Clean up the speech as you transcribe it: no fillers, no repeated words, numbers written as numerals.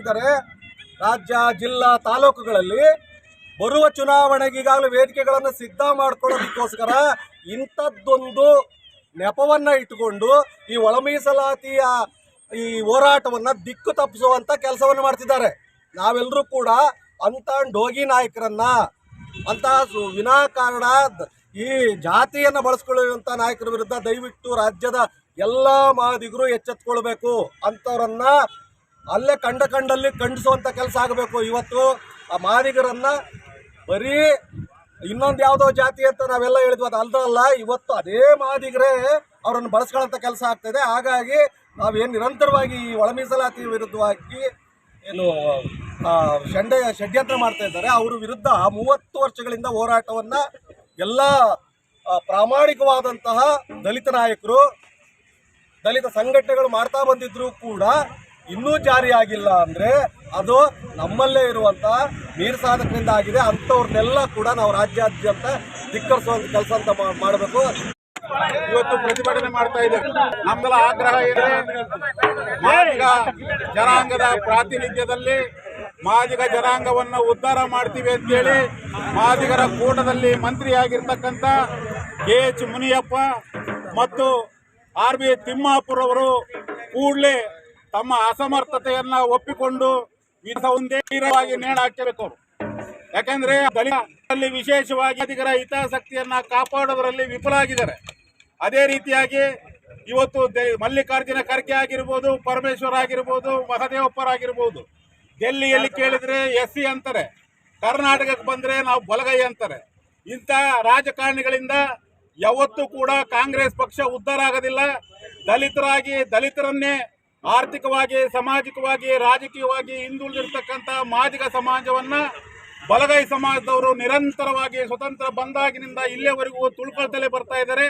ಮಾಡ್ತಿದ್ದಾರೆ. ರಾಜ್ಯ, ಜಿಲ್ಲಾ, ತಾಲೂಕುಗಳಲ್ಲಿ ಬರುವ ಚುನಾವಣೆಗೆ ಈಗಾಗಲೇ ವೇದಿಕೆಗಳನ್ನು ಸಿದ್ಧ ಮಾಡ್ಕೊಳ್ಳೋದಕ್ಕೋಸ್ಕರ ಇಂಥದ್ದೊಂದು ನೆಪವನ್ನು ಇಟ್ಟುಕೊಂಡು ಈ ಒಳ ಮೀಸಲಾತಿಯ ಈ ಹೋರಾಟವನ್ನು ದಿಕ್ಕು ತಪ್ಪಿಸುವಂಥ ಕೆಲಸವನ್ನು ಮಾಡ್ತಿದ್ದಾರೆ. ನಾವೆಲ್ಲರೂ ಕೂಡ ಅಂಥ ಡೋಗಿ ನಾಯಕರನ್ನ, ಅಂಥ ವಿನಾಕಾರಣ ಈ ಜಾತಿಯನ್ನು ಬಳಸ್ಕೊಳ್ಳುವಂಥ ನಾಯಕರ ವಿರುದ್ಧ ದಯವಿಟ್ಟು ರಾಜ್ಯದ ಎಲ್ಲ ಮಾದಿಗರು ಎಚ್ಚೆತ್ಕೊಳ್ಬೇಕು. ಅಂಥವ್ರನ್ನ ಅಲ್ಲೇ ಕಂಡಲ್ಲಿ ಖಂಡಿಸುವಂಥ ಕೆಲಸ ಆಗಬೇಕು. ಇವತ್ತು ಆ ಮಾದಿಗರನ್ನ ಬರೀ ಇನ್ನೊಂದು ಯಾವುದೋ ಜಾತಿ ಅಂತ ನಾವೆಲ್ಲ ಹೇಳಿದ್ವಿ, ಅದು ಅಲ್ದಲ್ಲ. ಇವತ್ತು ಅದೇ ಮಾದಿಗರೇ ಅವರನ್ನು ಬಳಸ್ಕೊಳ್ಳೋಂಥ ಕೆಲಸ ಆಗ್ತದೆ. ಹಾಗಾಗಿ ನಾವೇನು ನಿರಂತರವಾಗಿ ಈ ಒಳ ಮೀಸಲಾತಿ ವಿರುದ್ಧವಾಗಿ ಏನು ಷಡ್ಯಂತ್ರ ಮಾಡ್ತಾ ಇದ್ದಾರೆ, ಅವ್ರ ವಿರುದ್ಧ 30 ವರ್ಷಗಳಿಂದ ಹೋರಾಟವನ್ನು ಎಲ್ಲ ಪ್ರಾಮಾಣಿಕವಾದಂತಹ ದಲಿತ ನಾಯಕರು, ದಲಿತ ಸಂಘಟನೆಗಳು ಮಾಡ್ತಾ ಬಂದಿದ್ರು ಕೂಡ ಇನ್ನೂ ಜಾರಿಯಾಗಿಲ್ಲ ಅಂದರೆ ಅದು ನಮ್ಮಲ್ಲೇ ಇರುವಂಥ ಮೀರ್ಸಾಧಕರಿಂದ ಆಗಿದೆ. ಅಂಥವ್ರನ್ನೆಲ್ಲ ಕೂಡ ನಾವು ರಾಜ್ಯಾದ್ಯಂತ ಧಿಕ್ಕರಿಸುವಂಥ ಕೆಲಸ ಅಂತ ಮಾಡಬೇಕು. ಇವತ್ತು ಪ್ರತಿಭಟನೆ ಮಾಡ್ತಾ ಇದ್ದೇವೆ. ನಮ್ಮೆಲ್ಲ ಆಗ್ರಹ ಇದೆ, ಮಾದಿಗ ಜನಾಂಗದ ಪ್ರಾತಿನಿಧ್ಯದಲ್ಲಿ ಮಾದಿಗ ಜನಾಂಗವನ್ನು ಉದ್ಧಾರ ಮಾಡ್ತೀವಿ ಅಂತೇಳಿ ಮಾದಿಗರ ಕೂಟದಲ್ಲಿ ಮಂತ್ರಿಯಾಗಿರ್ತಕ್ಕಂಥ KH ಮುನಿಯಪ್ಪ ಮತ್ತು RB ತಿಮ್ಮಾಪುರ್ ಅವರು ಕೂಡಲೇ ತಮ್ಮ ಅಸಮರ್ಥತೆಯನ್ನ ಒಪ್ಪಿಕೊಂಡು ನೇರವಾಗಿ ನೇಣು ಹಾಕಬೇಕು. ಯಾಕಂದ್ರೆ ದಲಿತರಲ್ಲಿ ವಿಶೇಷವಾಗಿ ಮಾದಿಗರ ಹಿತಾಸಕ್ತಿಯನ್ನ ಕಾಪಾಡೋದರಲ್ಲಿ ವಿಫಲರಾಗಿದ್ದಾರೆ. ಅದೇ ರೀತಿಯಾಗಿ ಇವತ್ತು ಮಲ್ಲಿಕಾರ್ಜುನ ಖರ್ಗೆ ಆಗಿರ್ಬೋದು, ಪರಮೇಶ್ವರ್ ಆಗಿರ್ಬೋದು, ಮಹದೇವಪ್ಪರಾಗಿರ್ಬೋದು, ಡೆಲ್ಲಿಯಲ್ಲಿ ಕೇಳಿದ್ರೆ SC ಅಂತಾರೆ, ಕರ್ನಾಟಕಕ್ಕೆ ಬಂದ್ರೆ ನಾವು ಬಲಗೈ ಅಂತಾರೆ. ಇಂಥ ರಾಜಕಾರಣಿಗಳಿಂದ ಯಾವತ್ತೂ ಕೂಡ ಕಾಂಗ್ರೆಸ್ ಪಕ್ಷ ಉದ್ಧಾರ ಆಗೋದಿಲ್ಲ. ದಲಿತರನ್ನೇ ಆರ್ಥಿಕವಾಗಿ, ಸಾಮಾಜಿಕವಾಗಿ, ರಾಜಕೀಯವಾಗಿ ಹಿಂದುಳಿದಿರ್ತಕ್ಕಂಥ ಮಾದಿಗ ಸಮಾಜವನ್ನ ಬಲಗೈ ಸಮಾಜದವರು ನಿರಂತರವಾಗಿ ಸ್ವತಂತ್ರ ಬಂದಾಗಿನಿಂದ ಇಲ್ಲಿಯವರೆಗೂ ತುಳ್ಕೊಳ್ತಲೇ ಬರ್ತಾ ಇದ್ದಾರೆ.